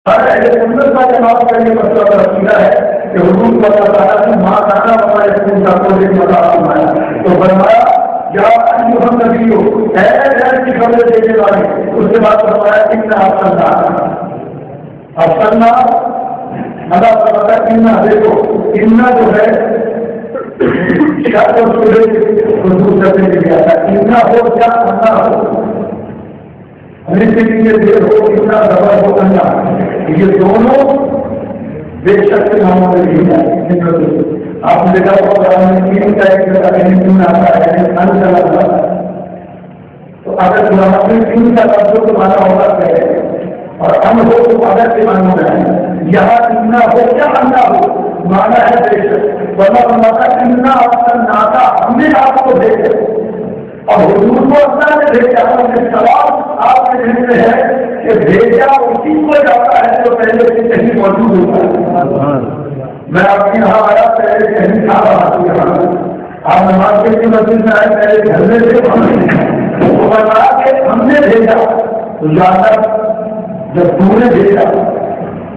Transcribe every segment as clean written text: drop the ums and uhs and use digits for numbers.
ہر اہل سنت کا جواب کا یہ مسئلہ رسیدہ ہے کہ حضور کو اللہ تعالیٰ کی ماں کانا ہمارے خون کا کو ایک مزہ فرمایا تو فرمایا یا ایھا النبی اے غیر کی خبر دینے والے، اس کے بعد فرمایا انا ارسلنا اللہ فرماتا ہے انا، دیکھو انا جو ہے شاید سورے حضور کرنے کے لیے آتا ہے انا ہو کیا انا ہو کے لیے دیر ہو اتنا زبر ہو کرنا، یہ دونوں بے شک ناموں میں نہیں جائے۔ آپ نے دیکھا ہوگا تین کا ایک جگہ تین آتا ہے تو اگر میں تین کا لفظ تو مانا ہوگا کہ اور ہم ہو تو اگر سے مانا ہے، یہاں اتنا ہو کیا انا ہو مانا ہے بے شک، ورنہ فرماتا اتنا افسر ناتا ہم نے آپ کو دیکھا اور حضور کو اللہ نے بھیجا۔ سوال آپ کے ذہن میں ہے کہ بھیجا اسی کو جاتا ہے جو پہلے سے کہیں موجود ہوتا ہے۔ میں آپ کے یہاں آیا پہلے کہیں کھا رہا تھا، آپ نماز کے لیے مسجد میں آئے پہلے گھر میں سے بتایا کہ ہم نے بھیجا تو جانا جب تم نے بھیجا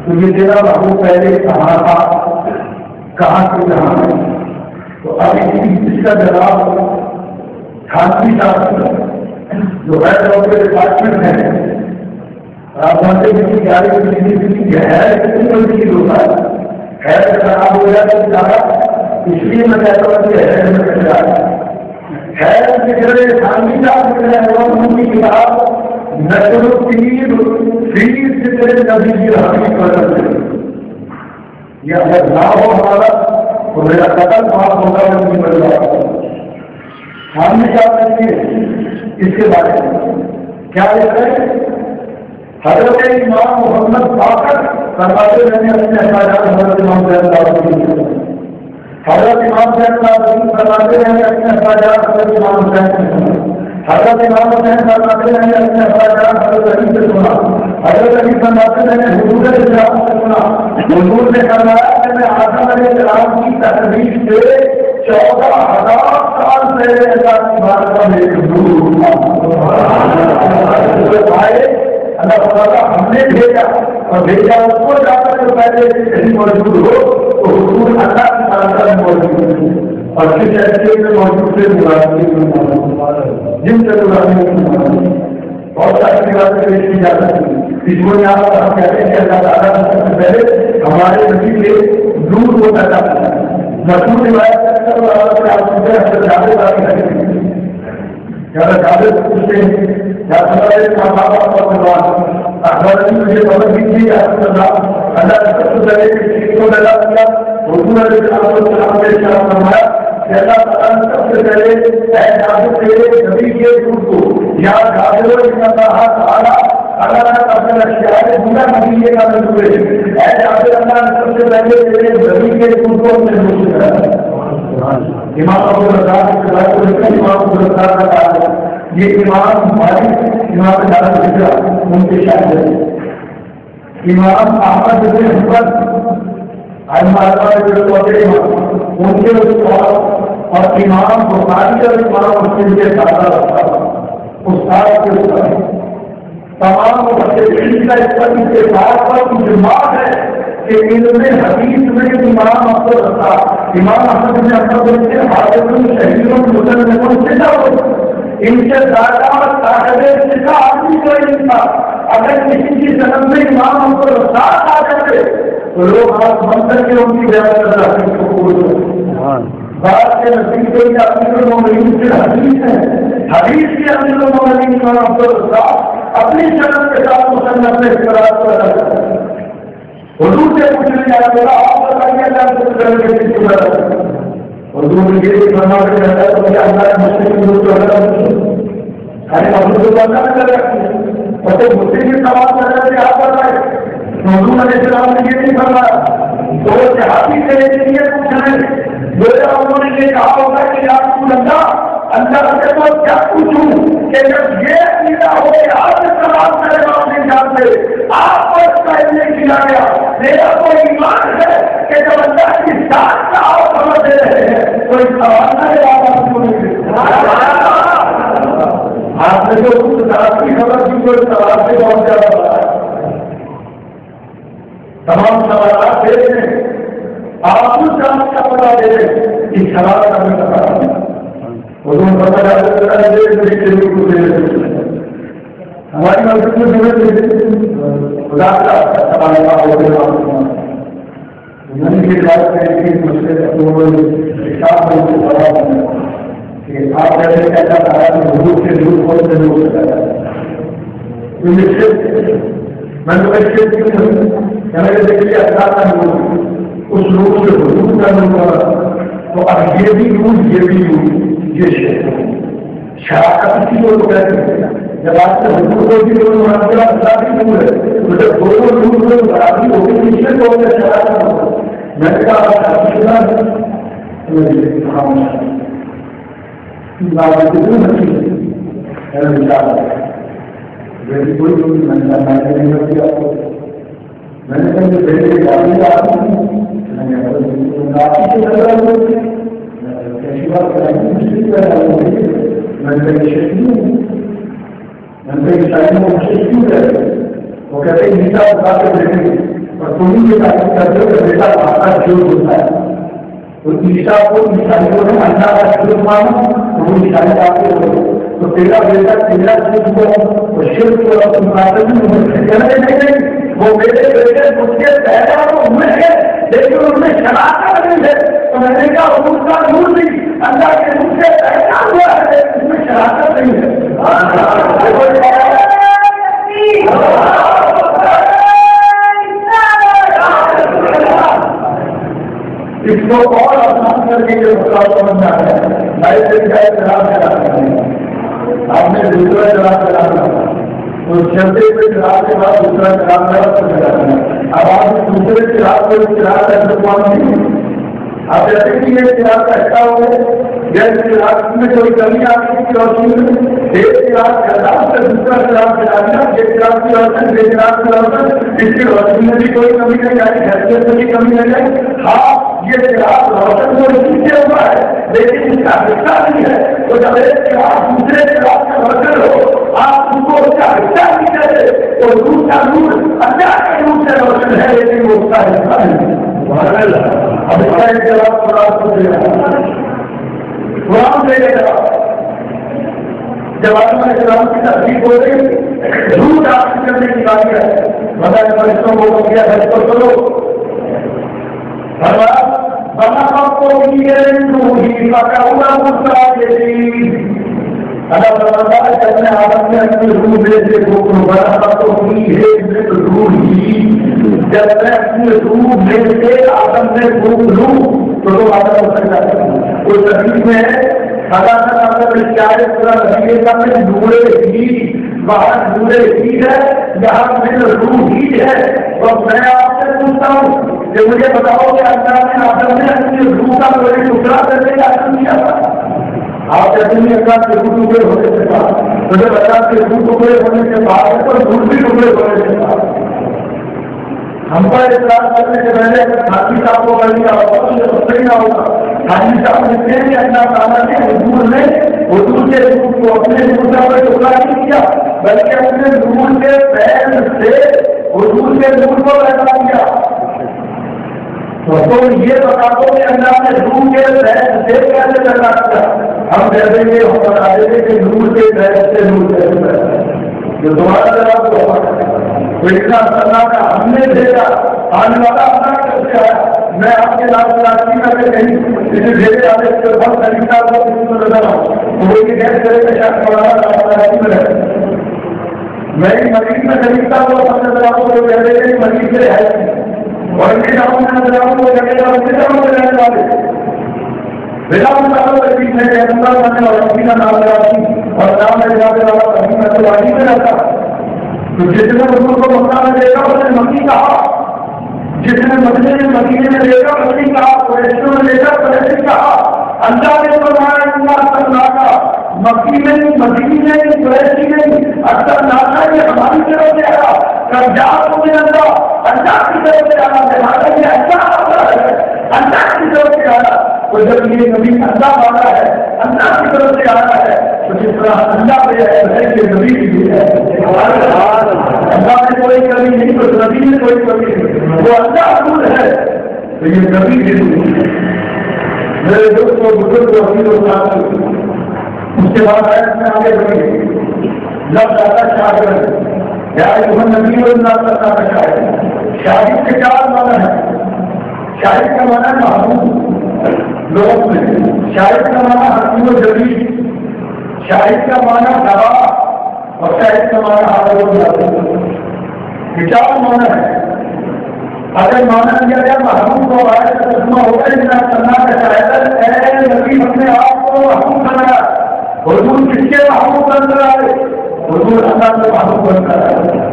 تو یہ تیرا بابو پہلے کہاں تھا کہاں سے کہاں ہے، تو ابھی اس کا جواب خانگی صاحب جو ہیڈ آف ڈپارٹمنٹ ہے، آپ جانتے ہیں کہ گاڑی کی ہے کتنی بڑی چیز ہوتا ہے، خیر خراب ہو جائے تو زیادہ، اس لیے میں کہتا ہوں کہ ہیڈ میں کٹ جائے خیر جڑے خانگی صاحب ان کی کتاب نشر الطیب فی ذکر نبی کی حقیقت کرتے، یہ اگر نہ ہو ہمارا تو میرا قتل معاف ہوگا نہیں بن جائے۔ سامنے کیا کرتے ہیں اس کے بارے میں کیا لکھا ہے؟ حضرت امام محمد باقر فرماتے ہیں اپنے اخراجات حضرت امام زین العابدین، حضرت امام زین العابدین فرماتے ہیں اپنے اخراجات حضرت امام حسین سے سنا، حضرت امام حسین فرماتے ہیں اپنے اخراجات حضرت علی سے سنا، حضرت علی فرماتے ہیں حضور اسلام سے سنا، حضور نے فرمایا کہ میں آدم علیہ السلام کی تقریب سے 14,000 سال پہلے اللہ کی بات کا میرے حضور اللہ تعالیٰ ہم نے بھیجا اور بھیجا اس کو جا کر جو پہلے سے کہیں موجود ہو تو حضور اللہ کی بات میں موجود ہے اور جس ایسے میں موجود سے جن سے بہت ساری باتیں پیش کی جا سکتی ہیں۔ اس کو یہاں پر ہم کہتے ہیں کہ اللہ تعالیٰ سب سے پہلے ہمارے نبی سے دور ہو پیدا کرتا ہے۔ مشہور روایت پوچھتے ہیں مجھے خبر بھی تھی اللہ نے سب سے پہلے کسی کو پیدا کیا، حضور علیہ السلام نے فرمایا کہ اللہ تعالیٰ نے سب سے پہلے اے جابر تیرے نبی کے دودھ کو یا جابر اللہ نے اپنے اشیاء پورا نبی یہ کام ہوئے اے جابر اللہ نے سب سے پہلے تیرے نبی کے دودھ کو اپنے منہ سے کرایا۔ امام ابو الرزاق کے بعد امام ابو الرزاق کا کہا یہ امام مالک امام دار الہجرہ ان کے شاگرد ہیں، امام احمد بن حنبل ان کے استاد اور امام بخاری اور امام مسلم کے ساتھ استاد کے استاد تمام محدثین کا اس پر اتفاق پر اجماع ہے کہ علم حدیث میں امام ابو الرزاق امام احمد بن حنبل کے حافظ شہیدوں مسلموں سے نہ ہو، ان سے زیادہ صاحب ثقہ آدمی کوئی نہیں تھا۔ اگر کسی کی جنم میں امام ابو الرزاق آ جاتے تو لوگ ہاتھ بند کر کے ان کی بات کے نزدیک کوئی امیر المومنین سے حدیث ہے، حدیث کے امیر المومنین امام ابو الرزاق اپنی جنم کے ساتھ مصنف میں اختلاف کر رہا ہے۔ حضور سے پوچھنے جا رہا آپ بتائیے اللہ سے حضور نے یہ فرما کے کہتا ہے تو کیا اللہ مسلم حضور کو اللہ ارے حضور کو اللہ نے کر رکھی ہے اور تو مسلم کی سوال کر رہے تھے آپ بتائے حضور علیہ السلام نے یہ نہیں فرمایا، دو صحابی سے یہ پوچھ رہے انہوں نے یہ کہا ہوگا کہ یا رسول اللہ سے تو کیا پوچھوں کہ جب یہ عقیدہ ہو کہ آپ اس سوال کا جواب نہیں جانتے آپ کو اس کا علم کیا گیا، میرا تو ایمان ہے کہ جب اللہ کی ذات کا آپ سمجھ دے رہے ہیں تو اس سوال کا جواب آپ کو نہیں دیتے۔ آپ نے جو ذات کی خبر کی تو اس سوال سے بہت زیادہ بتایا۔ تمام سوالات دے دیں، آپ اس کام کا پتا دے دیں، اس سوال کا بھی پتا دیں حضور پتا ہماری مسجد میں ضرورت خدا کا سوال کا کے بعد مسئلے کہ آپ جیسے کہتا تھا کہ حضور سے دور بہت سے لوگ سکتا میں تو ایسے دیکھیے اثرات کا لوگ اس لوگ سے حضور کا لوگ تو اب یہ بھی لوگ یہ شراکت اسی کو کہتے ہیں جب آپ سے حضور کو بھی لوگ اثرات بھی دور ہے تو جب دونوں لوگ برابری ہوگی نیچے تو شراکت ہوگا میں نے کہا کوئی میں نے کہا وہ کہتے ہیں نیچا بتا کے دیکھیں اور تم ہی یہ تعریف کرتے ہو کہ بیٹا بھاگا جو ہوتا ہے تو عیسیٰ کو عیسائیوں نے اللہ کا شرک مانا تو وہ عیسائی آتے ہو تو تیرا بیٹا تیرا شرک کو وہ شرک کو نہیں وہ میرے بیٹے مجھ سے پیدا ہوئے ہیں لیکن ان میں شراکت نہیں ہے تو میں نے کہا ان کا نور نہیں اللہ کے مجھ سے پیدا ہوا ہے اس میں شراکت نہیں ہے اس کو اور آسان کر کے یہ مسئلہ سمجھنا ہے نئے سے چلانا آپ نے دوسرا چلانا تو چلتے ہوئے چراغ کے بعد دوسرا چراغ اب آپ دوسرے چراغ کو چراغ کا استعمال نہیں آپ جیسے کہ یہ چراغ کا حصہ ہو جیسے چراغ میں کوئی کمی آ گئی کی روشنی میں ایک چراغ چلا سے دوسرا چراغ چلانا ایک چراغ کی روشن ایک چراغ کی روشن اس کی روشنی میں بھی کوئی کمی نہیں آئی حیثیت میں بھی کمی نہیں آئی ہاں یہ چراغ روشن کو نیچے ہوا ہے لیکن اس کا حصہ نہیں ہے تو جب ایک چراغ دوسرے چراغ کا روشن ہو آپ ان کو اس کا حصہ نہیں کہتے اور دوسرا نور اللہ کے نور سے روشن ہے لیکن وہ اس کا حصہ نہیں اب اس کا ایک جواب قرآن کو دے رہا قرآن دے گا جواب میں اسلام کی تصدیق ہو گئی جھوٹ آپ کرنے کی بات ہے بتا فرشتوں کو کیا ہے تو کرو بنا کو اللہ تعالیٰ اپنے آدم میں اپنی روح دے سے بنا تو کی ہے روح ہی جب میں اپنی روح دے سے آدم میں روح لوں تو آدم ہو سکتا ہے کوئی تکلیف میں ہے پورا نورے ہی باہر نورے ہی ہے یہاں میرے روح ہی ہے اور میں آپ سے پوچھتا ہوں کہ مجھے بتاؤ کہ اللہ نے آدم نے اپنی روح کا کوئی ٹکڑا کرنے کا آدم کیا تھا آپ جیسے بھی اللہ کے روح ٹکڑے ہونے کے بعد مجھے بتا کہ روح ٹکڑے ہونے کے بعد تو روح بھی ٹکڑے ہونے کے بعد ہم پر اعتراض کرنے سے پہلے حاجی صاحب کو بڑھنے کا ہوگا تو صحیح نہ ہوگا حاجی صاحب لکھتے ہیں کہ اللہ تعالیٰ نے حضور کے روح کو اپنے روح پر ٹکڑا نہیں کیا بلکہ اپنے روح کے پیر سے حضور کے روح کو پیدا کیا تو یہ بتا دو کہ اللہ نے روح کے پیر سے کیسے پیدا کیا ہم کہتے ہیں ہم بتا دیتے کہ روح کے پیر سے روح کیسے پیدا جو دوبارہ جواب کو اتنا اللہ کا ہم نے بھیجا آنے والا اللہ کیسے آیا میں آپ کے نام تلاقی میں کہیں جسے بھیجے آنے سے بہت خریدہ ہوا کسی کو نظر آؤں وہ یہ کہہ کرے کہ شاید مولانا نام تلاقی میں رہے میں مریض میں خریدتا ہوا سب نظر آؤں وہ کہہ رہے کہ مریض سے ہے اور ان کے نام میں نظر آؤں وہ کہہ رہے ان کے نام میں رہنے والے بلا مطابق عزیز ہے کہ اللہ نے اور اپنی کا نام تلاقی اور نام میں جا کے رہا ابھی میں تلاقی میں رہتا تو جس نے حضور کو مکہ میں دیکھا اس نے مکی کہا جس نے مدینے میں دیکھا مکی کہا قریشوں میں دیکھا قریشی کہا اللہ نے فرمایا اللہ تعالیٰ کا مکی میں مدینے میں قریشی میں اکثر نانا یہ ہماری طرف سے آیا کرجات میں اللہ کی طرف سے آنا لہٰذا یہ اللہ ہے اللہ کی طرف سے آنا تو جب یہ نبی اللہ والا ہے اللہ کی طرف سے آنا ہے تو جس طرح اللہ پہ ہے کہ نبی بھی ہے اللہ میں کوئی کمی نہیں تو نبی میں کوئی کمی نہیں وہ اللہ دور ہے تو یہ کبھی بھی نہیں. میرے دوستوں بزرگ وکیلوں ساتھی اس کے بعد آئے میں آگے بڑھی لفظ آتا شاگرد یا نبی اللہ کرنا کا شاہد. شاہد کے چار معنی ہے. شاہد کا معنی محبوب لوگ میں, شاہد کا معنی حکیم و جدید, شاہد کا معنی دوا اور شاہد کا معنی حاضر. یہ چار معنی ہے. اگر مانا کیا گیا محبوب کو آئے کا ترجمہ ہوگا جنا کرنا کا شاید اے نبی اپنے آپ کو محبوب بنایا. حضور کس کے محبوب بن کر آئے؟ حضور اللہ سے محبوب بن کر آئے.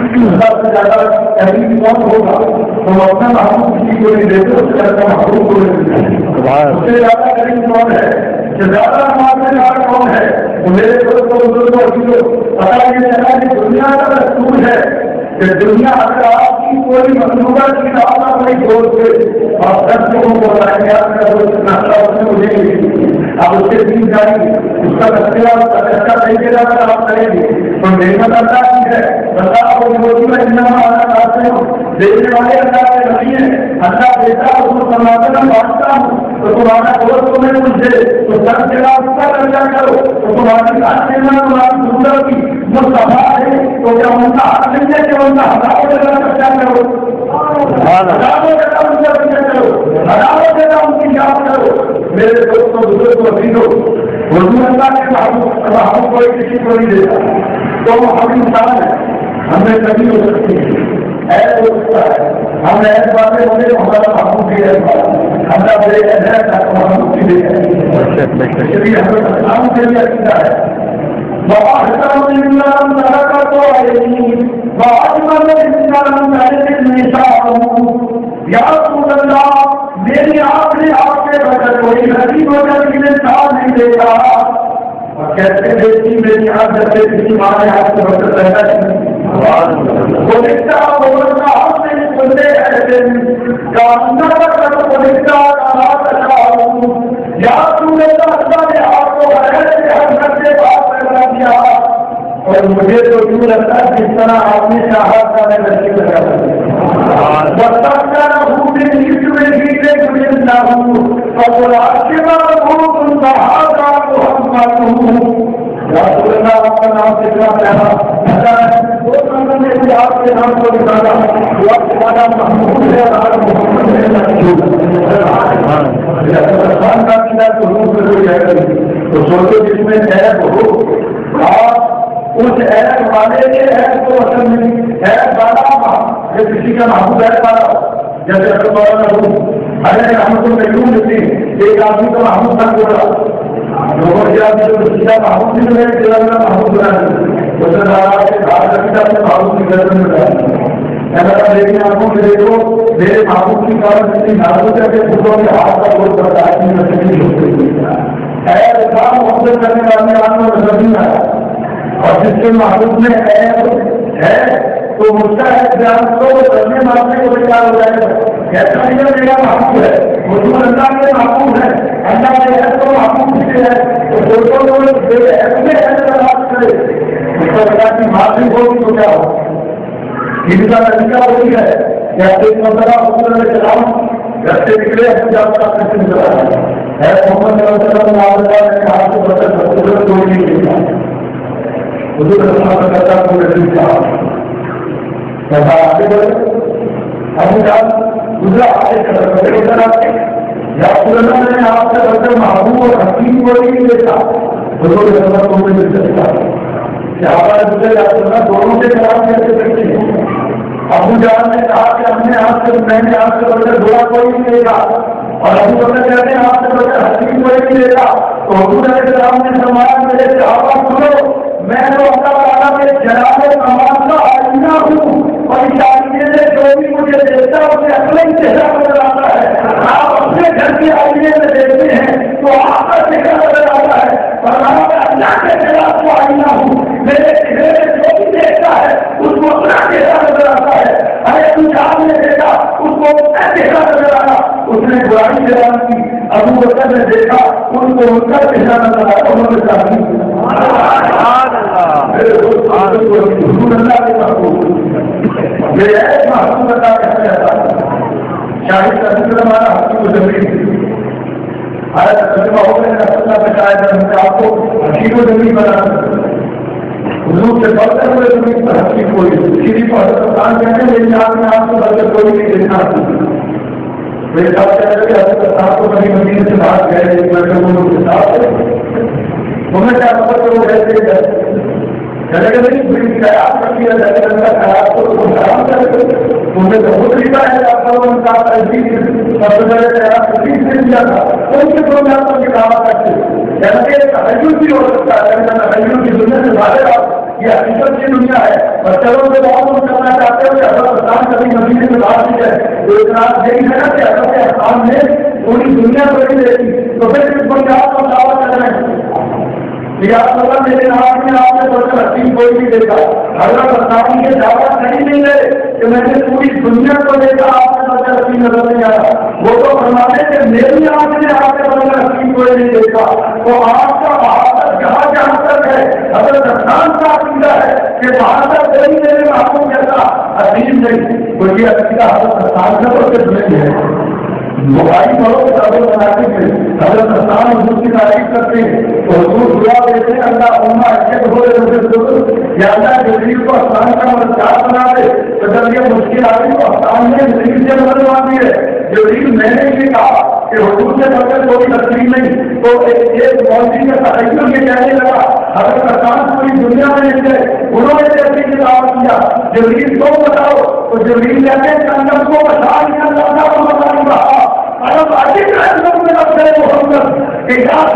اللہ سے زیادہ قریب کون ہوگا تو اپنا محبوب کسی کو نہیں دیتے, اس سے زیادہ محبوب کو نہیں دیتے. اس سے زیادہ قریب کون ہے, زیادہ ہمارے ساتھ کون ہے؟ تو میرے دوستوں بزرگوں کو پتا یہ چلا کہ دنیا کا دستور ہے کہ دنیا اگر آپ کی کوئی مخلوقہ کی آپ اپنے دوست سے اور 10 لوگوں کو بتائیں گے آپ کا دوست نقشہ اس نے مجھے آپ اس کے دین جائیں گے, اس کا تذکرہ اس کا خرچہ صحیح کے جانا آپ کریں گے تو نعمت اللہ کی ہے. اللہ کو موجود میں کرتے ہو دیکھنے والے اللہ کے نبی ہیں, اللہ دیتا اس کو سماجھ میں بانٹتا ہوں تو تمہارا دوست تمہیں مجھ دے تو سب جگہ اس کا خرچہ کرو تو تمہاری بات دینا تمہاری ضرورت کی جو سبھا ہے تو کیا ان کا حق نہیں ہے کہ ان کا ہزاروں جگہ خرچہ کرو, ہزاروں جگہ ان کا خرچہ کرو, ہزاروں جگہ ان کی یاد کرو. میرے دوستوں بزرگوں عزیزوں حضور اللہ کے محبوب کوئی کسی کو نہیں دیتا تو ہم انسان ہیں, ہم نے کبھی ہو سکتی ہے ایسا ہو سکتا ہے. ہم نے ایسے باتیں بولے تو ہمارا محبوب بھی ہے, ہمارا بڑے ایسا محبوب بھی ہے. اس لیے ہمیں اسلام کے لیے عقیدہ ہے. یا رسول اللہ میری آخری آپ کے بغیر کوئی نبی وغیرہ کی انسان نہیں دیتا. اور کیسے دیتی میری عادت سے کسی ماں نے آپ کے بغیر پیدا کی وہ لکھتا بولتا ہم نہیں سنتے ایسے کامنا کر وہ لکھتا یا رسول اللہ نے آپ کو ایسے حضرت کے بعد پیدا کیا اور مجھے تو یوں لگتا ہے جس طرح آپ نے چاہا تھا میں لڑکی لگا تو سوچو جس میں عیب ہو اس عیب والے کے عیب کو اصل میں عیب والا جو کسی کا محبوب عیب والا ہو جیسے ارے رحمت القیوم لکھتے ایک آدمی کا محبوب تھا بولا لوگوں کے آدمی جو کسی کا محبوب نہیں ملے تیرا میرا محبوب بنا اسے دارا کے گھر رکھتا اپنے محبوب کی گھر میں بنا دیکھنے آنکھوں میں دیکھو میرے محبوب کی کارن اتنی نازک ہے کہ خودوں کے ہاتھ کا بہت بڑا آدمی میں تکلیف ہوتی ہے کام محبت کرنے والے آدمی میں نظر نہیں آیا. اور جس کے محبوب میں عیب ہے تو مجھتا ہے بیان کو کرنے ماننے کو بیکار ہو جائے گا. ایسا نہیں ہے میرا محبوب ہے حضور اللہ کے محبوب ہے, اللہ کے عیب کو محبوب سے ہے تو دوستوں کو عیب میں عیب کا بات کرے اس کو اللہ کی معافی ہوگی تو کیا ہو. ان کا طریقہ وہی ہے کہ آپ ایک مرتبہ حضور علیہ السلام گھر سے نکلے اپنے آپ کا کیسے نکلا ہے محمد صلی اللہ علیہ وسلم نے کہا کہ بدل کوئی نہیں ملتا حضور اللہ کرتا پورے دن کا ایسا آگے بڑھے ابو جان دوسرا آگے چلا یا پورا نے آپ سے بدل محبوب اور حکیم کو نہیں دیتا حضور اللہ کو مل سکتا کہ ہمارے دوسرے یا دونوں کے خلاف کیسے کرتے ہیں. ابو جان نے کہا کہ ہم نے آپ سے میں نے آپ سے بدل دعا کوئی نہیں دے گا اور ابو بکر کہتے ہیں آپ سے بدل حکیم کوئی نہیں دے گا. تو حضور علیہ السلام نے فرمایا میرے صحابہ سنو میں تو اللہ تعالیٰ کے جلال کمال کا آئینہ ہوں اور اس آئینے سے جو بھی مجھے دیکھتا ہے اسے اپنا ہی چہرہ نظر آتا ہے. آپ اپنے گھر کے آئینے میں دیکھتے ہیں تو آپ کا چہرہ نظر آتا ہے اور میں اللہ کے جلال کو آئینہ ہوں میرے چہرے میں جو بھی دیکھتا ہے اس کو اپنا چہرہ نظر آتا ہے. ارے کچھ آپ نے دیکھا اس کو اپنا چہرہ نظر آیا اس نے برائی جلال کی. ابو بکر نے دیکھا ان کو ان کا چہرہ نظر آیا انہوں نے کہا حضور اللہ کے محبوب میرے ایک محبوب اللہ کہتے ہیں شاہد رسول ہمارا حکیم و جمیل آیا ترجمہ ہو گئے رسول اللہ کا شاید آپ کو حکیم و جمیل بنا حضور سے بڑھتے ہوئے زمین پر حکیم کوئی کسی کو حضرت خان کہتے ہیں لیکن آپ نے آپ کو بڑھ کر کوئی نہیں دیکھنا میرے ساتھ کہہ رہے کہ حضرت صاحب کو کبھی مدینے سے باہر گئے لوگوں کے ساتھ انہیں کیا پتا کہ وہ ایسے گھر نہیں بڑی خیال کرتی ہے جیسے کا خیال کو حرام کرے انہیں تو خود طریقہ ہے آپ کا ان کا تہذیب سب سے پہلے خیال تہذیب سے دیا تھا ان کے دو میں کی دعوت کرتے جیسے تحیر بھی ہو سکتا ہے تحیر کی دنیا سے باہر آپ یہ حقیقت کی دنیا ہے بچوں سے بہت کرنا چاہتے ہو کہ حضرت خان کبھی مدینے سے باہر نہیں جائے تو اتنا یہی ہے نا کہ حضرت خان نے پوری دنیا کو نہیں دیکھی تو پھر اس بنیاد کو دعوت کر رہے ہیں لیکن آپ نے سوچا حکیم کوئی نہیں دیکھا حضرت خان یہ دعوت نہیں دے کہ میں نے پوری دنیا کو دیکھا آپ نے سوچا حکیم نظر نہیں آیا وہ تو فرماتے کہ میری آنکھ نے آپ کے بدلے حکیم کوئی نہیں دیکھا تو آپ کا بہادر جہاں جہاں تک ہے حضرت خان کا عقیدہ ہے کہ بہادر نہیں میرے محبوب جیسا حکیم نہیں کوئی عقیدہ حضرت خان کا تو صرف نہیں ہے موبائل پڑھو کتابیں بناتے ہیں حضرت خان حضور کی تعریف کرتے ہیں تو حضور دعا دیتے ہیں اللہ عمر اچھے ہو رہے یا اللہ جبریل کو آسان کا مددگار بنا دے تو جب یہ مشکل آ گئی تو آسان نے جبریل سے مدد مانگی ہے جبریل میں نے یہ کہا کہ حضور سے بڑھ کر کوئی تقریب نہیں تو ایک مولوی کا تحقیق یہ کہنے لگا حضرت خان پوری دنیا میں نہیں گئے انہوں نے جبریل کی دعوت کیا جبریل کو بتاؤ تو جبریل کہتے ہیں جنت کو بچا لیا اللہ کو بتا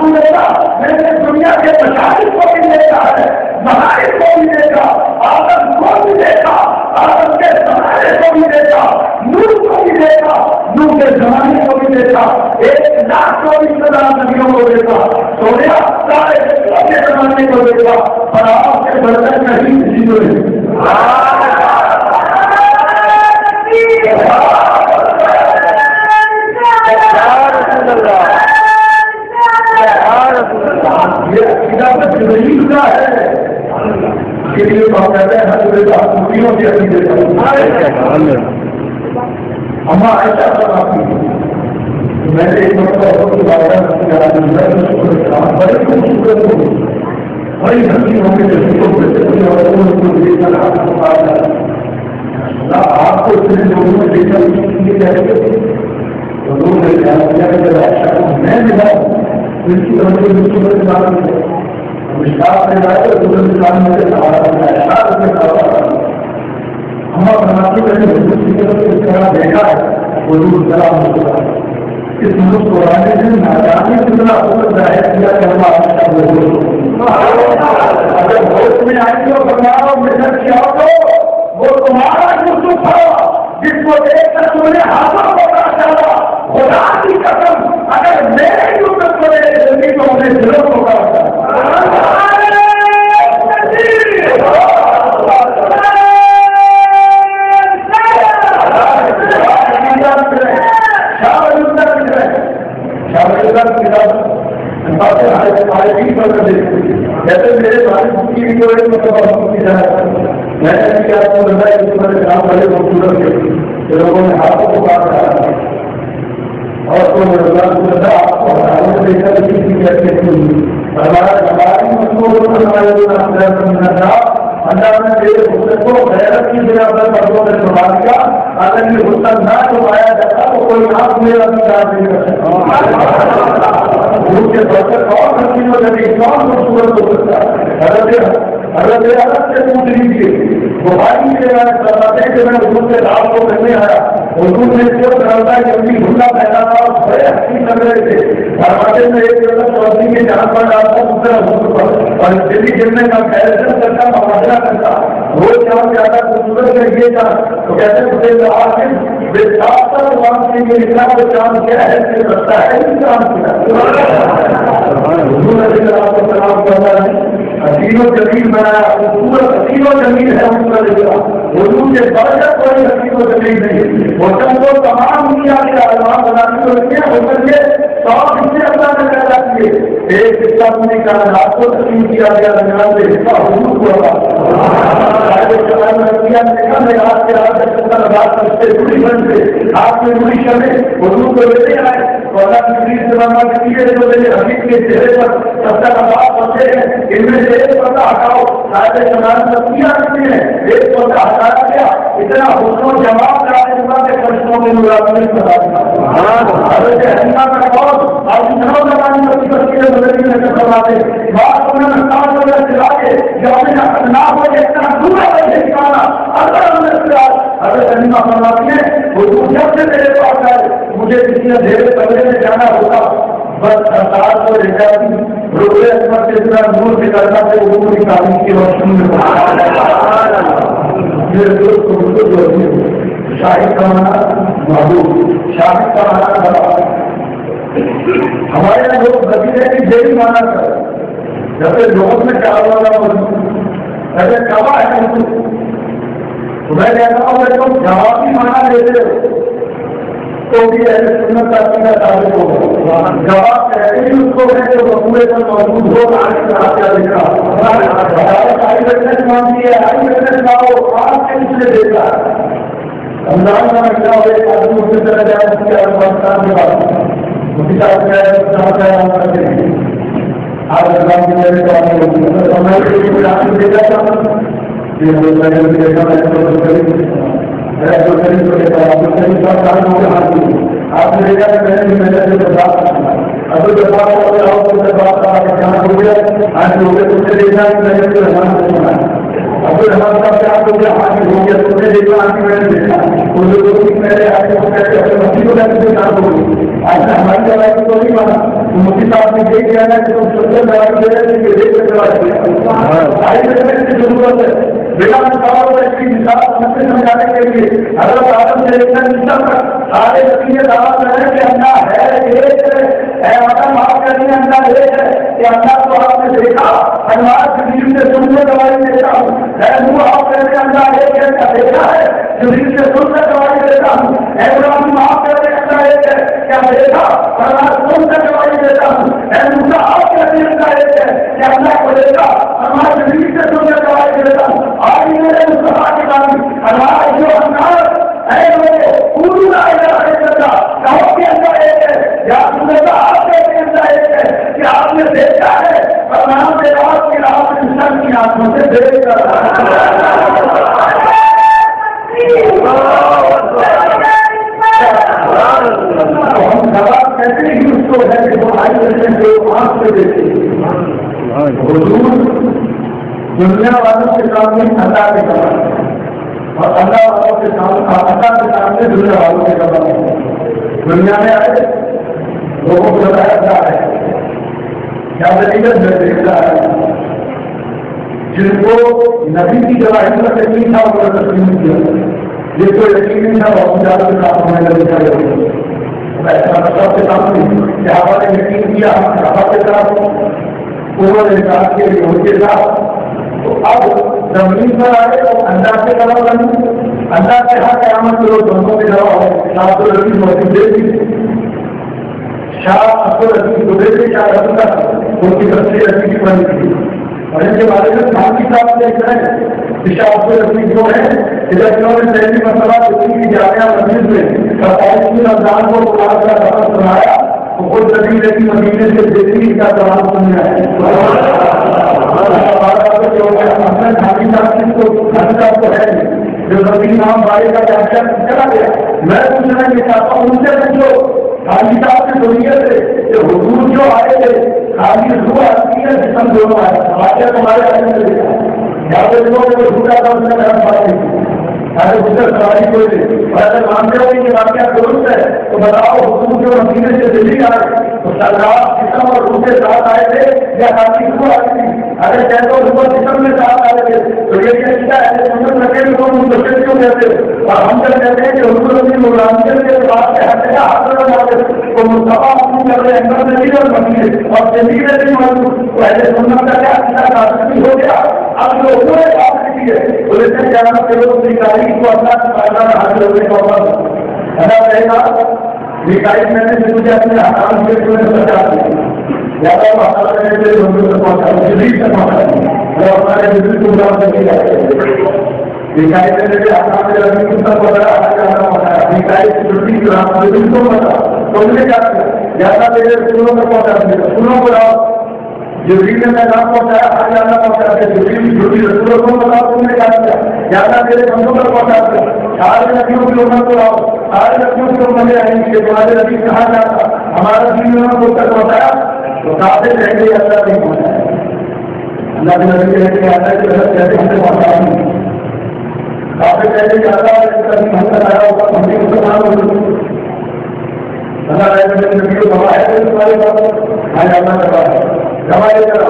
نہیں رہا میں نے دنیا کے مشاہد کو بھی دیکھا ہے مہارت کو بھی دیکھا آدم کو بھی دیکھا آدم کے زمانے کو بھی دیکھا نور کو بھی دیکھا نور کے زمانے کو بھی دیکھا 1,24,000 نبیوں کو دیکھا سوریا سارے کے زمانے کو دیکھا اور آپ کے برتن کہیں کسی کو نہیں یہ عقیدہ جبریل کا ہے اس کے لیے ہم کہتے ہیں حضرت مفیوں کے عقیدے کا اما ایسا کرنا میں نے ایک مرتبہ بڑے خوبصورت ہو بڑی ہنسی ہوں گے آپ کو اتنے لوگوں میں دیکھا میں ملا ان کی دیکھا ہے اس ملک کو آنے سے ناجانی کتنا ظاہر کیا کہ اگر ووٹ میں آئیں گے اور بناؤ محنت کیا تو وہ تمہارا یوسف تھا جس کو دیکھ کر تم نے ہاتھوں کو کاٹا خدا کی قسم اگر میرے یوسف کو میرے زندگی کو اپنے دلوں کو کاٹا جیسے میرے والد کی بھی کوئی مطلب میں نے کیا آپ کو لگا کہ تمہارے کام والے خوبصورت تھے لوگوں نے ہاتھوں کو کاٹ رہا اور تو میرے کو لگا آپ کو ہاتھوں سے دیکھا کسی کیسے ہمارا ہماری مسئلہ تھا اللہ نے میرے حسن کو غیرت کی بنا پر مردوں نے سنبھال دیا اگر یہ حسن نہ چھپایا جاتا تو کوئی آپ میرا بھی کام نہیں کر سکتا اس کے برکت کون حسین و جمیل کون خوبصورت ہو سکتا حضرت سے پوچھ لیجیے بخاری کے فرماتے کہ میں حضور سے رات کو کرنے آیا حضور نے اس کو کرتا ہے کہ اپنی بھولا پہنا تھا بڑے حقیق لگ رہے تھے فرماتے میں ایک جگہ چودھری کے جان پر ڈالتا دوسرا حضور پر اور دلی گرنے کا فیصلہ کرتا مبادلہ کرتا روز جان زیادہ خوبصورت میں یہ جان تو کہتے ہیں آخر بے ساتھ وہاں سے یہ لکھنا وہ چاند کیا ہے کہ رکھتا ہے چاند کیا حضور علیہ السلام کرتا ہے حسین و جمیل بنایا خوبصورت حسین و جمیل ہے اس کا لکھا حضور سے بڑھ کر کوئی حسین و جمیل نہیں حسن کو تمام دنیا کے علامات بنانے کو لکھے حسن کے 100 حصے اللہ نے پیدا کیے ایک حصہ اپنی کائنات کو تقسیم کیا گیا، 99 حصہ حضور کو عطا آپ کی پوری شبیں حضور کو لیتے آئے تو اللہ کی پوری زمانہ کے لیے جو میرے حبیب کے چہرے پر سب تک آباد ہوتے ہیں، ان میں سے ایک پردہ ہٹاؤ، شاید زمان سبزیاں رکھتے ہیں، ایک پردہ ہٹایا گیا، اتنا حسن و جمال کے فرشتوں میں ملاقات بتا دیا۔ حضرت حلیمہ کا قول آپ کی نو زبانی کی تصویر بدلنے میں کرواتے بات انہوں نے ساتھ وغیرہ چلا کے جو اپنے نہ ہو اتنا دور ہے ٹھکانا اللہ حضرت حلیمہ فرماتی ہے حضور جب سے میرے پاس آئے مجھے کسی نے دھیرے کمرے میں جانا ہوگا بس سرکار کو لے جاتی روزے اکبر سے اتنا دور نکلتا تھا وہ پوری تعلیم کی روشنی میں میرے دوست کو شاہد کا مانا محبوب، شاہد کا مانا بڑا۔ ہمارے یہاں لوگ نتیجے کی دیری مانا کر جیسے لوگوں میں چار والا ایسے کبا ہے تو میں کہتا ہوں کہ تم جوابی مانا لیتے ہو تو بھی ایسے سنت کا سیدھا ثابت ہوگا، جواب کہتے ہی اس کو ہے جو بکوے پر موجود ہو لکھا آئی وٹنس مانتی ہے، آئی وٹنس لاؤ آپ کے اس نے دیکھا رمضان کا مہینہ ہو ایک آدمی اس سے چلا جائے اس کے افغانستان کے بعد اسی طرح کرتے ہیں آج رمضان کی وجہ سے آپ نے دیکھا کہ میں نے محنت سے برداشت ابھی آج لوگ دیکھا کہ میں نے رحمان سے سنا ابھی رحمان صاحب سے آپ کو حاصل ہو گیا تم نے دیکھا آج میں نے دیکھا ان لوگوں کی پہلے آج کو کہتے اپنے مسیح کو جاتے سے کام ہوگی آج ہماری دوائی کو تو نہیں مانا مفتی صاحب نے دیکھ کیا ہے کہ تم سب دوائی دے رہے ہیں دیکھ کر دوائی آئی کی ضرورت ہے بیٹا کی مثال سمجھتے سمجھانے کے لیے حضرت آدم سے لے کر نیچا تک سارے نتیجے دعوت کریں کہ اللہ ہے ایک ہے، آدم آپ کا نہیں اللہ ایک ہے کہ اللہ کو آپ نے دیکھا انوار جبریل سے سن کر دوائی دیتا ہوں، وہ آپ کہتے ہیں اللہ ایک ہے کیا دیکھا ہے جبریل سے سن کر دوائی دیتا ہوں، ابراہیم آپ کہتے ہیں اللہ ایک ہے کیا دیکھا اللہ سن کر دوائی دیتا ہوں، موسیٰ آپ کہتے ہیں اللہ ایک ہے کہ اللہ کو دیکھا انوار جبریل سے سن کر دوائی دیتا ہوں۔ آج میرے مصطفیٰ کے نام اللہ جو انار ہے وہ پوری کہو کہ اللہ ایک ہے یا آپ کہتے ہیں اللہ ایک ہے کہ آپ نے دیکھا ہے اور نام کے بعد کے آپ انسان کی آنکھوں سے دیکھ کر ہم جواب کہتے ہیں اس کو ہے کہ وہ آئی کرتے جو آنکھ سے دیکھتے دنیا والوں کے سامنے اللہ کے سامنے اور اللہ والوں کے سامنے اللہ کے سامنے دنیا والوں کے سامنے دنیا میں آئے لوگوں کو بتایا جا رہا ہے کیا طریقت میں دیکھتا ہے جن کو نبی کی جگہ کا یقین تھا وہ تسلیم کیا جس کو یقین نہیں تھا وہ زیادہ کے ساتھ ہونے لگے ایسا سب کے سامنے کیا ہمارے یقین کیا ہم کے ساتھ انہوں نے کہا کہ ان کے ساتھ تو اب زمین پر آئے تو اللہ سے دوا بنی اللہ سے ہر قیامت کرو دونوں کی دوا ہو شاہ عبد الرحیم موجود دے دی شاہ عبد الرحیم کو دے دی شاہ رسول ان کی تفصیل رسی کی بنی تھی اور ان کے بارے میں خانگی صاحب دیکھ رہے ہیں کہ شاہ عبد الرحیم جو ہے ادھر انہوں نے پہلی مرتبہ دلی کی جامعہ مسجد میں 27 رمضان کو قرآن کا سبق سنایا تو خود نبی کی مدینے سے دیکھنے کا سوال سننا ہے جو نبی نام بارے کا چلا گیا میں پوچھنا یہ چاہتا ہوں ان سے پوچھو خالی صاحب کی ضروریت ہے کہ حضور جو آئے تھے خالی روح آتی ہے جسم دونوں آئے واقعہ تمہارے آنے سے دیکھا یا پھر لوگ جھوٹا تھا اس نے گرم بات نہیں ارے اسے سواری کوئی تھے اور اگر مانتے ہو کہ واقعہ درست ہے تو بتاؤ حضور جو مدینے سے دلی آئے تو سرکار جسم اور روح کے ساتھ آئے تھے یا خالی روح آئی تھی اگر کہتے ہو روح جسم میں ساتھ آئے تھے تو یہ کیا ایسے سمجھ رکھے بھی لوگ منتشر کیوں کہتے اور ہم جب کہتے ہیں کہ حضور اپنی مغرانیت کے بعد سے ہر جگہ حاصل ہو جاتے تو مصطفیٰ اپنی کر رہے اندر میں نہیں اور مدینے اور زندگی میں نہیں موجود تو ایسے سنت کا کیا سیدھا کاشت ہو گیا اب جو حضور ہے بات کی ہے تو لیتے جانا کے لوگ نکالی کو اللہ سے فائدہ حاصل ہونے کا موقع اللہ رہے گا نکالی میں نے مجھے اپنے حرام کے بچا دیا زیادہ مسئلہ کرنے کے لیے بندوں تک پہنچا جدید تک پہنچا اور ہمارے جدید کو جان سکے دکھائی دینے کے آسان سے ربی کو تک بتایا جانا بتایا دکھائی چھٹی کی رات جدید کو بتا سوچنے کیا زیادہ میرے سکولوں تک پہنچا سکولوں کو لاؤ جدید نے پیغام پہنچایا ہر جانا پہنچاتے جدید چھٹی رسولوں کو بتاؤ تم نے کیا کیا زیادہ میرے بندوں تک پہنچاتے سارے نبیوں کی امت کو لاؤ سارے نبیوں کی امت آئیں گے تمہارے نبی کہاں جاتا ہمارا دین انہوں کو تک پہنچایا تو کافی رہ گئے اللہ نہیں پہنچایا اللہ کے نبی کہتے ہیں آتا ہے کہ اللہ کہتے ہم سے پہنچایا کافی کہتے کہ اللہ کبھی ہم تک آیا ہوگا ہم بھی مسلمان ہو اللہ رہے نبی کو گواہ ہے تمہارے پاس آج اللہ کا ہے گواہ کرا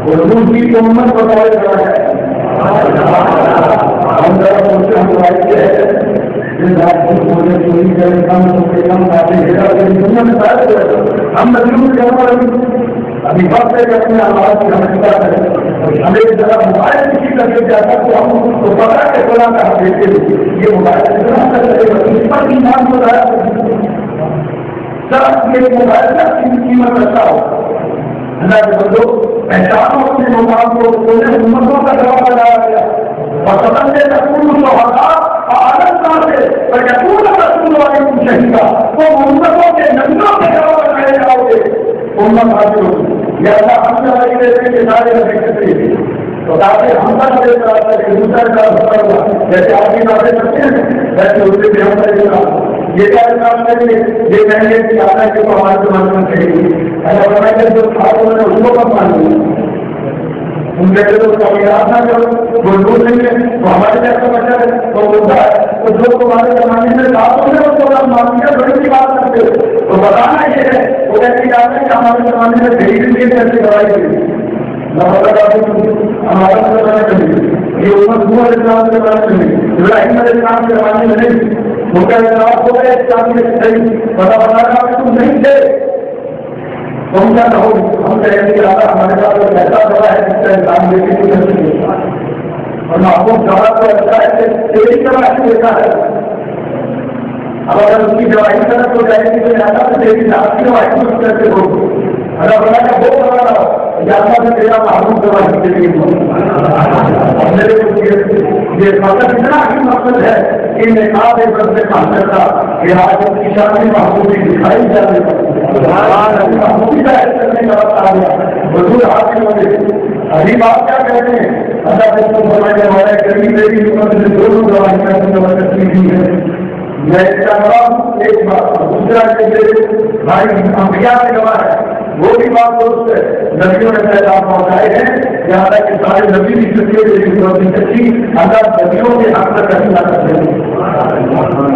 اور روح کی امت کو گواہ کرا ہے ہم ذرا سوچتے ہم گواہی کے ہیں جن رات کو بولے چوری کرے کم تو کے کم کافی ہیرا کے دنیا میں شاید ہم نبیوں کے گواہ ابھی وقت ہے کہ اپنے آواز کی ہمیں پتا کریں ہمیں ذرا موبائل کسی کر کے جاتا تو ہم اس کو پتا کہ بلا کا ہم دیکھتے ہیں یہ موبائل اتنا کر سکے اس پر ایمان کو لایا سب یہ موبائل کا قیمت رکھتا ہو اللہ کے بندو پہچانو اپنے مقام کو انہیں امتوں کا جواب لگایا گیا اور سمجھے تکون شہدا عالم کہاں سے فیکون رسول علیکم شہیدا وہ امتوں کے نبیوں کے جواب لگائے جاؤ گے امت حاصل ہوگی یا اللہ ہم سے لگے رہتے کہ سارے نبی کرتے ہیں تو تاکہ ہم کا جو طرح سے دوسرا کا سفر ہوا جیسے آپ کی باتیں کرتے ہیں ویسے اس سے بھی ہم کا یہ کیا کام کریں گے یہ کہیں گے کہ اللہ کے کو ہمارے زمانے میں کہیں گے ایسا بتائیں گے جو خاص ہونے اس کو کم مان لیں ان کہتے تو کبھی یاد نہ کرو وہ دور نہیں ہے تو ہمارے جیسا بچہ ہے تو ہوتا ہے تو جو تمہارے زمانے میں خاص ہونے اس کو کم مان لیا بڑی سی بات کرتے ہو تو بتانا یہ ہے وہ کہتی بات ہے کہ ہمارے زمانے میں دہلی کے کیسے دوائی دی ہمارا زمانہ نہیں یہ امت نوح علیہ السلام کے زمانے میں نہیں ابراہیم علیہ السلام کے زمانے میں نہیں ان کا اعتراف ہو گیا اسلام میں صحیح پتا بتانا کہ تم نہیں تھے تم کیا کہو ہم کہیں گے اللہ ہمارے پاس ایسا دوا ہے جس کا انسان لے کے نہیں اور محبوب دوا کو ایسا ہے کہ تیری دوا دیتا ہے اب اگر اس کی دوائی طرف ہو جائے گی تو ایسا تو تیری ذات کی دوائی کو اس طرح سے ہو اللہ بنا کا وہ بنا رہا جاتا میں تیرا محبوب دوائی کے لیے میرے کو یہ مطلب اتنا ہی مقصد ہے کہ نقاب ایک بند سے کام کرتا کہ آج ان کی شان محبوبی دکھائی جانے محبوبی کا ایسا کرنے کا وقت آ گیا حضور حاصل ہوں گے ابھی بات کیا کہتے ہیں اللہ کو فرمانے والا کبھی میری حکومت نے دونوں دوائی کرنے کا وقت کی ہے میں چاہتا ہوں ایک بات دوسرا کہ بھائی انبیاء سے گواہ ہے وہ بھی بات درست ہے نبیوں نے پیغام پہنچائے ہیں یہاں تک کہ سارے نبی کی چھٹی ہوئی سچی اللہ نبیوں کے حق تک کہیں نہ کرتے ہیں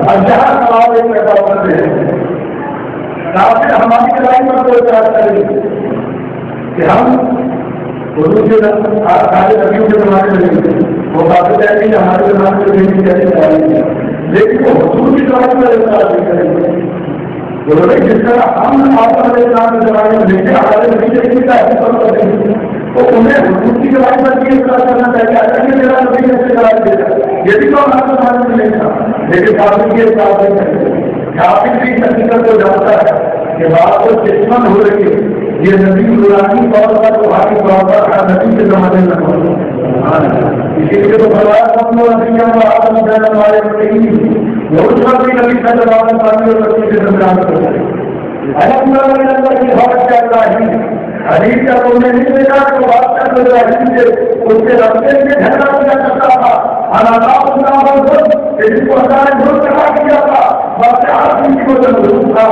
اب جہاں سوال ایک پیدا کرتے ہیں کافی ہماری لڑائی میں کوئی اعتراض کریں گے کہ ہم اردو سے سارے نبیوں کے زمانے میں نہیں وہ کافی کہتے ہیں ہمارے زمانے میں نہیں کہتے چاہیے لیکن وہ حضور کی لڑائی میں اعتراض نہیں کریں گے جس طرح ہم آپ کے زمانے میں دیکھتے ہمارے نتیجے کی تو انہیں حضور کی لڑائی پر بھی اعتراض کرنا چاہیے اگر یہ میرا نبی کیسے لڑائی دے گا یہ بھی تو ہمارے زمانے میں نہیں تھا لیکن کافی کی اعتراض نہیں کرتے کافی بھی حقیقت کو جانتا ہے کہ بات کو دشمن ہو رہی ہے یہ نبی نورانی طور پر روحانی طور پر ہر نبی کے زمانے میں اسی لیے تو اس وقت بھی نبی کا جواب پانی اور نبی سے سمجھانا کرتے ہیں کی بات کیا رہا ہے حدیث کا تم نے نہیں دیکھا تو بات کر رہا ہے اس کے راستے میں جھگڑا کیا کرتا تھا اس کو ہزار درست کیا تھا بات ہر چیز کو ضرور تھا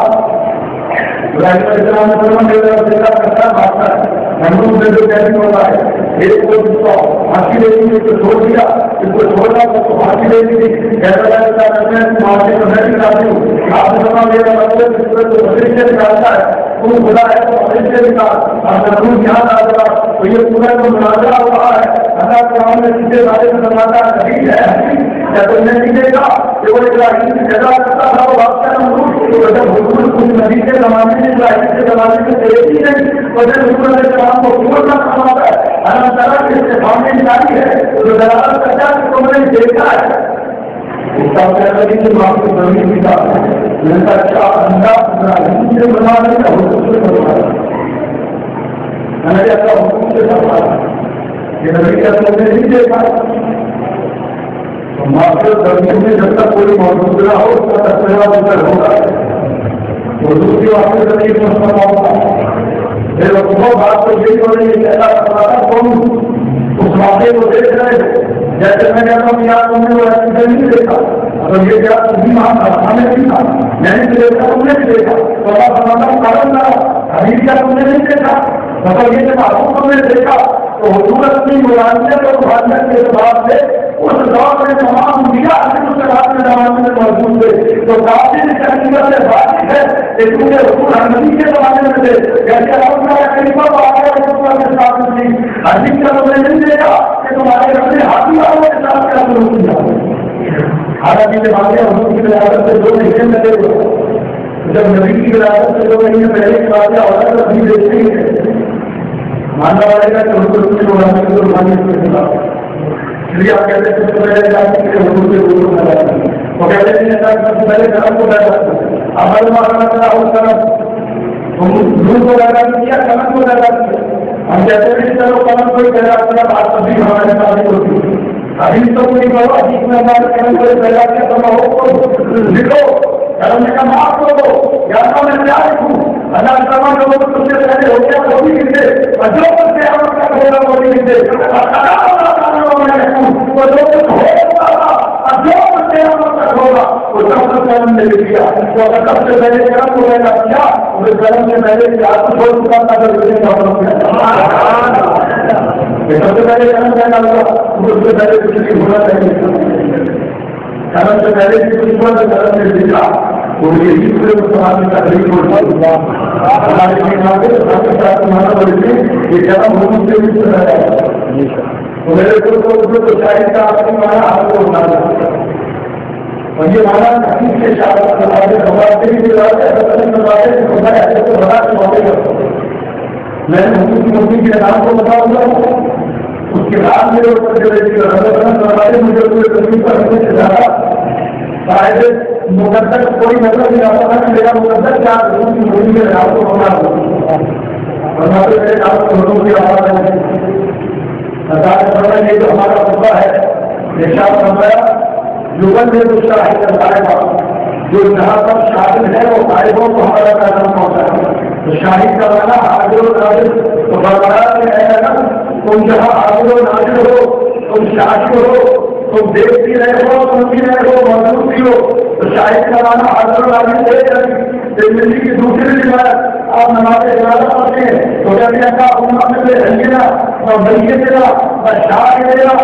اسلام کرتا بھاگتا ہے محمود نے جو کیسے ہوتا ہے ایک کو جس کو پھانسی لے لی اس کو چھوڑ دیا اس کو چھوڑا اس کو پھانسی لے لی کیسا کرتے ہیں معاشرے کو میں نکالتی ہوں آپ نے سما میرا مطلب اس کو بدری سے نکالتا ہے وہ خدا ہے تو بدری سے نکال اور ضرور یہاں آ جا تو یہ پورا جو مناظرہ ہو رہا ہے اللہ قرآن میں سیدھے سارے سے سماتا حدیث ہے کیا تم نے سیکھے گا کہ وہ ابراہیم کی جگہ کرتا تھا وہ آپ کا جب حضور کچھ نبی کے زمانے میں ابراہیم کے زمانے میں دیکھ ہی نہیں تو جب حضور علیہ السلام کو چھوڑنا سماتا ہے اللہ تعالیٰ کے استفام میں جاری ہے تو دلالت کرتا ہے کہ تم نے دیکھا ہے اس کا پہلے کی بات کو زمین کی بات ہے میں کا اچھا انداز ابراہیم سے بنا رہے ہیں حضور سے بنا رہے ہیں میں نے ایسا حکومت سے سوال کہ نبی کے اندر نے نہیں دیکھا تو معاشرت زمین میں جب تک کوئی موجود نہ ہو اس کا تذکرہ ذکر ہوگا تو دوسری واقعی زمین میں سنا ہوگا پھر وہ بات تو یہی ہو رہی ہے کہ اللہ تعالیٰ کون اس واقعے کو دیکھ رہے ہیں جیسے میں کہتا ہوں یار تم نے وہ ایسے نہیں دیکھا اگر یہ کیا تم بھی وہاں تھا ہمیں نہیں تھا میں نے دیکھا تم نے بھی دیکھا تو اللہ تعالیٰ کارن نہ حدیث کیا تم نے نہیں دیکھا مطلب یہ کہ معلوم تم نے دیکھا تو حضور اپنی ملازمت اور روحانیت کے اعتبار سے اس دور میں تمام دنیا کے زمانے میں موجود تھے تو کافی حقیقت سے بات ہے کہ کیونکہ حضور حنفی کے زمانے میں تھے جیسے خلیفہ کو آگے حدیث کا تم نے نہیں دیکھا کہ تمہارے اپنے ہاتھی والوں کے ساتھ کیا ضرورت کیا حالانکہ یہ باتیں حضور کی ولادت سے 2 مہینے لگے ہوئے جب نبی کی ولادت سے 2 مہینے پہلے کی باتیں عورت ابھی دیکھتے ہی تھے ماننا پڑے گا کہ حضور کی روحانی کو روحانیت کے خلاف اس لیے آپ کہتے ہیں سب سے پہلے جانتے ہیں کہ حضور کے روح کو پیدا کریں وہ کہتے ہیں سب سے پہلے کرم کو پیدا کریں اب کرنا چاہا اس کرم روح کو پیدا کیا کرم کو پیدا کیا ہم کہتے ہیں اس طرح کرم کو پیدا کیا بات سبھی ہمارے ساتھ ہوتی ہے ابھی تو کوئی کرو حدیث میں ہمارے کرم کو پیدا کیا تو لکھو کرم نے کہا معاف کر دو یا تو میں کیا لکھوں اللہ تعالیٰ لوگوں کو تم سے پہلے ہو گیا وہ بھی لکھتے اور جو کچھ قیامت کا ہوگا وہ بھی لکھتے جو کچھ ہوگا وہ سب سے کرم نے لکھ دیا تو اگر سب سے پہلے کرم کو پیدا کیا اس کرم سے پہلے آپ کو چھوڑ چکا تھا سب سے پہلے کرم پیدا ہوا اس سے پہلے کچھ نہیں ہونا چاہیے کرم سے پہلے بھی کچھ ہوا تو کرم نے لکھا وہ یہی پورے مسلمان کی تقریب ہوتی ہے ہمارے تمہارا بڑھتے یہ کرم حکومت سے بھی سنا جائے تو میرے کو شاہد کا آپ نے مانا آپ کو اٹھانا اور یہ مانا حقیق سے شاہد میں نے حکومت کی مودی کے نام کو بتاؤں گا اس کے بعد میرے اوپر مجھے پورے تصویر پر رکھنے سے زیادہ شاید مقدس کوئی مطلب نہیں آتا تھا کہ میرا مقدس کیا حکومت کی مودی کے نام کو بنا اور میرے نام کو لوگوں کی آواز ہے یہ جو ہمارا خطبہ ہے ارشاد فرمایا یوگل میں جو شاہد صاحبہ جو جہاں پر شاہد ہے وہ صاحبوں کو ہمارا پیغام پہنچا ہے تو شاہد کا مانا حاضر و ناظر تو برقرار میں ہے نا تم جہاں حاضر و ناظر ہو تم شاہد ہو تم دیکھتی رہے ہو سنتی رہے ہو موجود بھی ہو تو شاہد کا مانا حاضر و ناظر دیکھ رہی زندگی کی دوسری روایت آپ نماز جنازہ پڑھتے ہیں تو جب یہ کا امت میں رنگینا اور بلکہ دینا شاہ دینا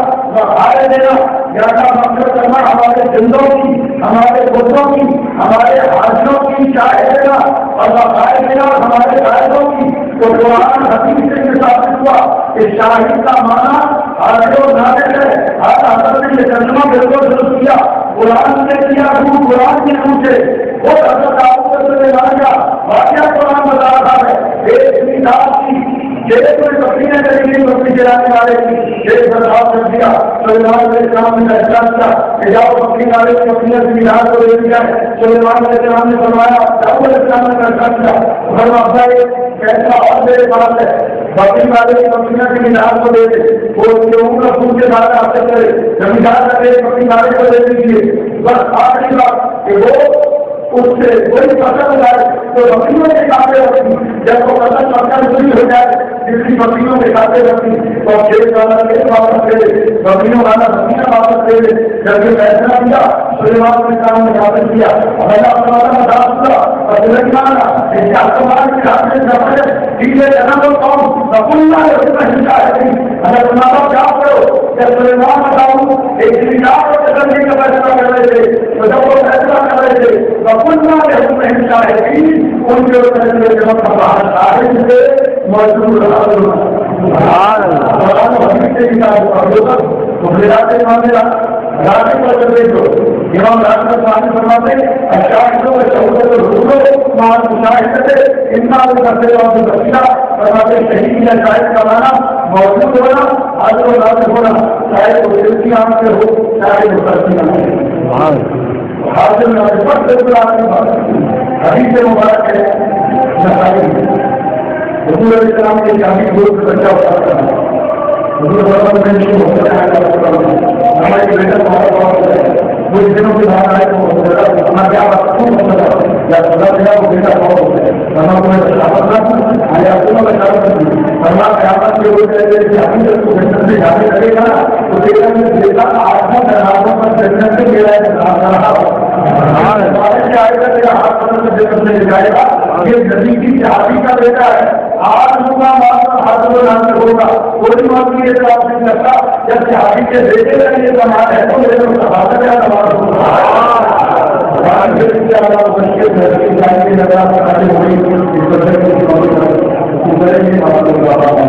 آئے دینا یا کا مقصد کرنا ہمارے زندوں کی ہمارے بزرگوں کی ہمارے حاضروں کی چائے دینا اور بقائے دینا ہمارے قائدوں کی تو قرآن حدیث سے ثابت ہوا کہ شاہد کا معنی حاضر و ناظر ہے حضرت نے یہ ترجمہ بالکل درست کیا قرآن نے کیا قرآن کے منہ سے وہ حضرت واقعہ قرآن بتا رہا ہے ایک کتاب کی جیسے کوئی بکری نے کریں گے بکری چلانے والے کی ایک بدلاؤ کر دیا سلیمان علیہ السلام نے احساس کیا کہ جاؤ بکری والے کی بکریاں کی میراث کو لے لیا سلیمان علیہ السلام نے فرمایا داؤد علیہ السلام نے احساس کیا فرمایا ایک فیصلہ اور میرے پاس ہے بکری والے کی بکریاں کی میراث کو دے دے وہ لوگوں کا خون کے ساتھ حاصل کرے زمیندار کرے بکری والے کو دے دیجیے بس آخری بات کہ وہ اس سے کوئی فصل جائے تو بکریوں کے کھاتے رکھتی جب وہ فصل پکڑ پوری ہو جائے جتنی بکریوں کے کھاتے رکھتی تو کھیت والا کھیت واپس لے لے بکریوں والا بکریاں واپس لے لے جب یہ فیصلہ کیا سلیمان کے کام نے واپس کیا اللہ تعالیٰ کا داس ہوا اور سلیمان اس کا استعمال کے ہاتھ میں جمع دیجیے جنم و قوم بکلنا ہے اس میں ہنسا ہے اگر تمہارا کیا کرو جب سلیمان بتاؤں ایک زمیندار کو تسلی کا فیصلہ کر رہے تھے تو جب وہ فیصلہ کر رہے تھے بکلنا ہے اس میں ہنسا ہے ان کے فیصلے جب باہر شاہد سے موجود رہا امام راجد فرماتے شہید یا شاہد کا مانا موجود ہونا حاضر و ناظر ہونا چاہے وہ دل کی آنکھ سے ہو چاہے وہ سر کی آنکھ سے حاضر ناظر حدیث مبارک ہے حضور علیہ السلام کے شادی گروپ سے بچہ ہوتا تھا حضور برابر میں شروع ہوتا ہے ہمارے بیٹا بہت بہت ہے وہ اس دنوں کے بعد آئے تو اپنا کیا خود ہوتا تھا یا خدا دیا وہ بیٹا بہت ہوتا ہے ورنہ تمہیں بشاوت نہ آیا تمہیں بشاوت نہیں ورنہ قیامت کے وہ کہتے ہیں کہ ابھی جب تو جنت سے جانے لگے گا تو دیکھا میں دیکھا آٹھوں جنازوں پر جنت سے میرا انتظار کر رہا آئے گا تیرا ہاتھ پتھر سے جنت میں جائے گا یہ نبی کی صحابی کا بیٹا ہے آج ہوگا ہاتھ نام سے ہوگا کوئی بات نہیں ہے آپ نہیں کرتا جب صحابی کے بیٹے کا یہ سماج ہے تو میرے صحابہ کا سماج ہوگا مشکل